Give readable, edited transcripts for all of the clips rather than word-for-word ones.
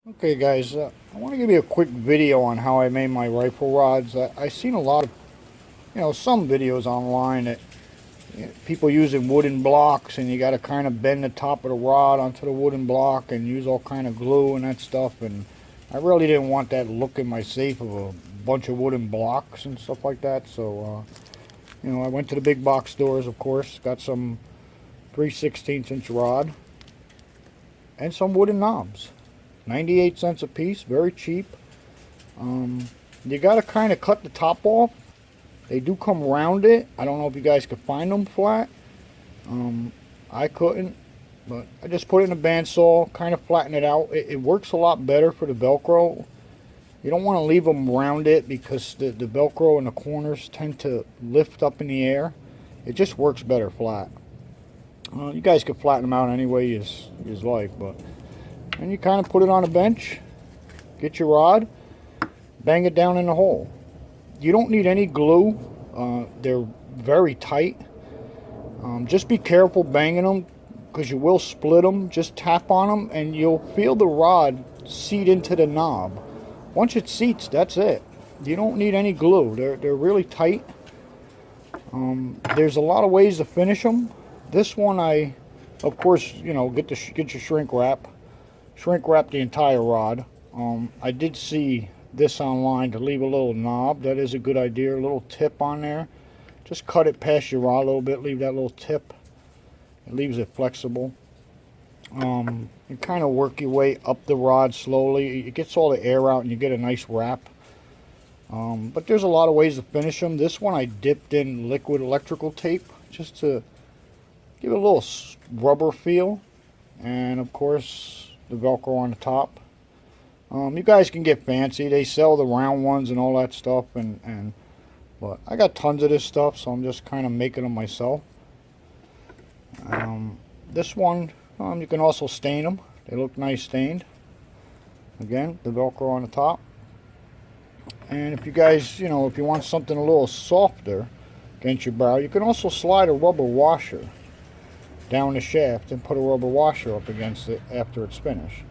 Okay guys, I want to give you a quick video on how I made my rifle rods. I've seen a lot of, some videos online that people using wooden blocks, and you got to kind of bend the top of the rod onto the wooden block and use all kind of glue and that stuff. And I really didn't want that look in my safe of a bunch of wooden blocks and stuff like that. So, I went to the big box stores, of course, got some 3/16" rod and some wooden knobs. 98 cents a piece, very cheap. You got to kind of cut the top off. They do come rounded. I don't know if you guys could find them flat. I couldn't, but I just put it in a bandsaw, kind of flatten it out. It works a lot better for the Velcro. You don't want to leave them rounded because the Velcro in the corners tend to lift up in the air. It just works better flat. You guys could flatten them out any way you like, but and you kind of put it on a bench, get your rod, bang it down in the hole. You don't need any glue. They're very tight. Just be careful banging them because you will split them. Just tap on them and you'll feel the rod seat into the knob. Once it seats, that's it. You don't need any glue. They're really tight. There's a lot of ways to finish them. This one, of course, get your shrink wrap. Shrink wrap the entire rod. I did see this online to leave a little knob. That is a good idea. A little tip on there. Just cut it past your rod a little bit. Leave that little tip. It leaves it flexible. You kind of work your way up the rod slowly. It gets all the air out and you get a nice wrap. But there's a lot of ways to finish them. This one I dipped in liquid electrical tape just to give it a little rubber feel. And of course the Velcro on the top. You guys can get fancy. They sell the round ones and all that stuff, but I got tons of this stuff, so I'm just kind of making them myself. This one, you can also stain them. They look nice stained. Again, the Velcro on the top. And if you guys, if you want something a little softer against your barrel, you can also slide a rubber washer down the shaft and put a rubber washer up against it after it's finished.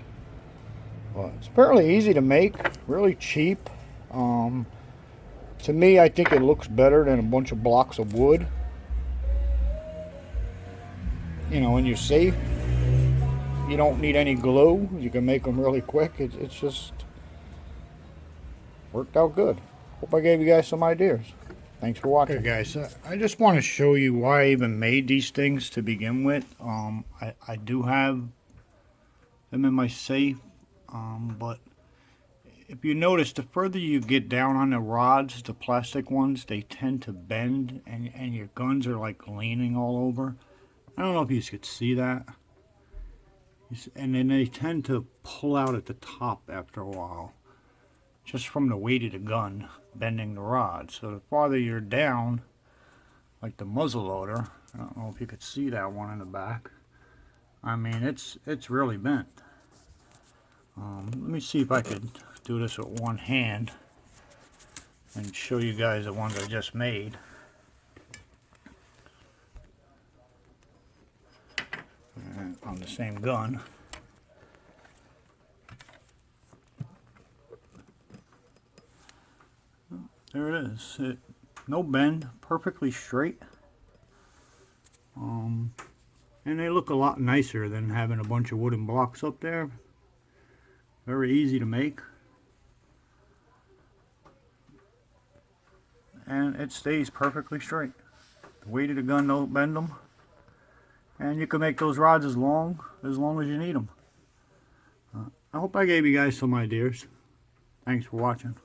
But it's fairly easy to make, really cheap. To me, I think it looks better than a bunch of blocks of wood. In your safe. You don't need any glue. You can make them really quick. It's just worked out good. Hope I gave you guys some ideas. Thanks for watching. Okay, guys, I just want to show you why I even made these things to begin with. I do have them in my safe. But if you notice, the further you get down on the rods, the plastic ones, they tend to bend and your guns are like leaning all over. I don't know if you could see that. And then they tend to pull out at the top after a while, just from the weight of the gun bending the rod. So the farther you're down, like the muzzle loader, I don't know if you could see that one in the back. I mean, it's really bent. Let me see if I could do this with one hand and show you guys the ones I just made. On the same gun. There it is. No bend, perfectly straight. And they look a lot nicer than having a bunch of wooden blocks up there. Very easy to make. And it stays perfectly straight. The weight of the gun don't bend them. And you can make those rods as long as you need them. I hope I gave you guys some ideas. Thanks for watching.